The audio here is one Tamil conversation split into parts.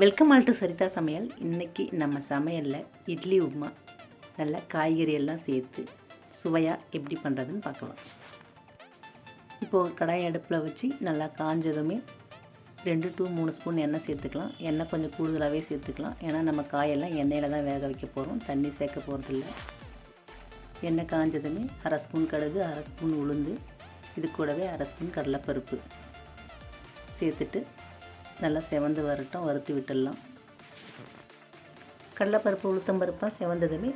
வெல்கம் ஆல் டு சரிதா சமையல். இன்றைக்கி நம்ம சமையலில் இட்லி உப்புமா நல்ல காய்கறி எல்லாம் சேர்த்து சுவையாக எப்படி பண்ணுறதுன்னு பார்க்கலாம். இப்போது கடாய் அடுப்பில் வச்சு நல்லா காஞ்சதுமே 2 to 3 ஸ்பூன் எண்ணெய் சேர்த்துக்கலாம். எண்ணெய் கொஞ்சம் கூடுதலாகவே சேர்த்துக்கலாம், ஏன்னா நம்ம காயெல்லாம் எண்ணெயில் தான் வேக வைக்க போகிறோம், தண்ணி சேர்க்க போகிறதில்ல. எண்ணெய் காஞ்சதுமே 1/2 ஸ்பூன் கடுகு, 1/2 ஸ்பூன் உளுந்து, இது கூடவே 1/2 ஸ்பூன் கடலைப்பருப்பு சேர்த்துட்டு நல்லா செவந்து வரட்டும், வறுத்து விட்டுடலாம். கடலைப்பருப்பு உளுத்தம்பருப்பாக செவந்ததுமே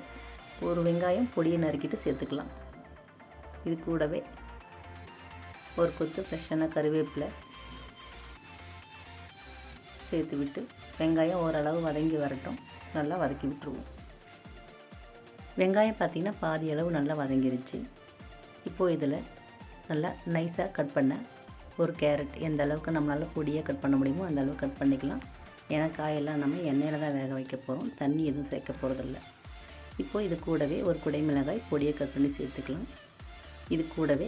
ஒரு வெங்காயம் பொடியை நறுக்கிட்டு சேர்த்துக்கலாம். இது கூடவே ஒரு கொத்து ஃப்ரெஷ்ஷான கருவேப்பிலை சேர்த்து விட்டு வெங்காயம் ஓரளவு வதங்கி வரட்டும், நல்லா வதக்கி விட்டுருவோம். வெங்காயம் பார்த்திங்கன்னா பாதி அளவு நல்லா வதங்கிருச்சு. இப்போது இதில் நல்லா நைஸாக கட் பண்ண ஒரு கேரட், எந்த அளவுக்கு நம்மளால் பொடியாக கட் பண்ண முடியுமோ அந்த அளவுக்கு கட் பண்ணிக்கலாம். ஏன்னா காயெல்லாம் நம்ம எண்ணெயில் தான் வேக வைக்க போகிறோம், தண்ணி எதுவும் சேர்க்க போகிறதில்ல. இப்போது இது கூடவே ஒரு குடைமிளகாய் பொடியை கட் பண்ணி சேர்த்துக்கலாம். இது கூடவே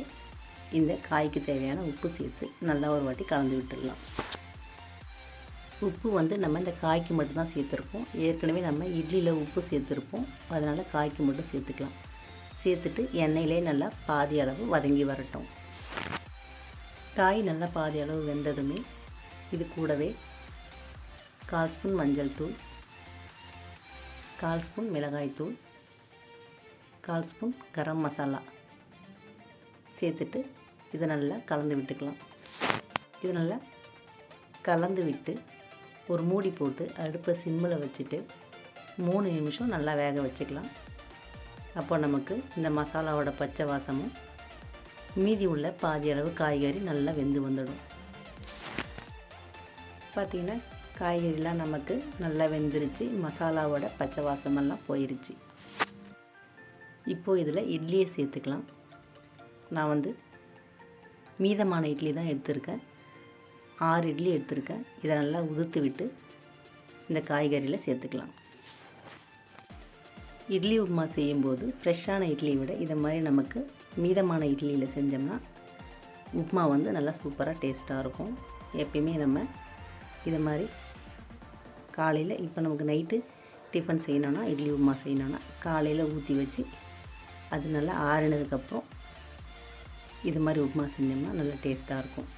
இந்த காய்க்கு தேவையான உப்பு சேர்த்து நல்லா ஒரு வாட்டி கலந்து விட்டுடலாம். உப்பு நம்ம இந்த காய்க்கு மட்டும்தான் சேர்த்துருப்போம், ஏற்கனவே நம்ம இட்லியில் உப்பு சேர்த்துருப்போம், அதனால் காய்க்கு மட்டும் சேர்த்துக்கலாம். சேர்த்துட்டு எண்ணெயிலே நல்லா பாதி அளவு வதங்கி வரட்டும். காய் நல்லா பாதி அளவு வெந்ததுமே இது கூடவே 1/4 ஸ்பூன் மஞ்சள் தூள், 1/4 ஸ்பூன் மிளகாய் தூள், 1/4 ஸ்பூன் கரம் மசாலா சேர்த்துட்டு இதை நல்லா கலந்து விட்டுக்கலாம். இது நல்லா கலந்து விட்டு ஒரு மூடி போட்டு அடுப்பை சிம்மில் வச்சுட்டு 3 நிமிஷம் நல்லா வேக வச்சுக்கலாம். அப்போ நமக்கு இந்த மசாலாவோட பச்சை வாசமும் மீதி உள்ள பாதி அளவு காய்கறி நல்லா வெந்து வந்துடும். பார்த்திங்கன்னா காய்கறிலாம் நமக்கு நல்லா வெந்துருச்சு, மசாலாவோட பச்சை வாசமெல்லாம் போயிருச்சு. இப்போது இதில் இட்லியை சேர்த்துக்கலாம். நான் மீதமான இட்லி தான் எடுத்திருக்கேன், 6 இட்லி எடுத்திருக்கேன். இதை நல்லா உதுத்து விட்டு இந்த காய்கறியில் சேர்த்துக்கலாம். இட்லி உப்புமா செய்யும்போது ஃப்ரெஷ்ஷான இட்லியை விட இதை மாதிரி நமக்கு மீதமான இட்லியில் செஞ்சோம்னா உப்புமா நல்லா சூப்பராக டேஸ்ட்டாக இருக்கும். எப்பயுமே நம்ம இதை மாதிரி காலையில், இப்போ நமக்கு நைட்டு டிஃபன் செய்யணுன்னா, இட்லி உப்புமா செய்யணுன்னா காலையில் ஊற்றி வச்சு அது நல்லா ஆறினதுக்கப்புறம் இது மாதிரி உப்புமா செஞ்சோம்னா நல்லா டேஸ்ட்டாக இருக்கும்.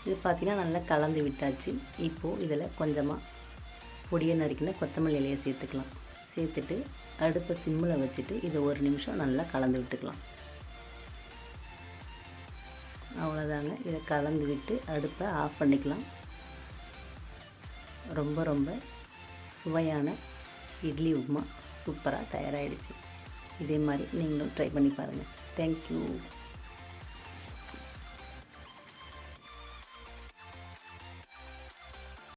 இது பார்த்திங்கன்னா நல்லா கலந்து விட்டாச்சு. இப்போது இதில் கொஞ்சமாக பொடியை நறுக்கின கொத்தமல்லி இலையை சேர்த்துக்கலாம். சேர்த்துட்டு அடுப்பை சிம்மில் வச்சுட்டு இதை 1 நிமிஷம் நல்லா கலந்து விட்டுக்கலாம். அவ்வளோதாங்க, இதை கலந்து விட்டு அடுப்பை ஆஃப் பண்ணிக்கலாம். ரொம்ப சுவையான இட்லி உப்புமா சூப்பராக தயாராகிடுச்சு. இதே மாதிரி நீங்களும் ட்ரை பண்ணி பாருங்கள். தேங்க்யூ.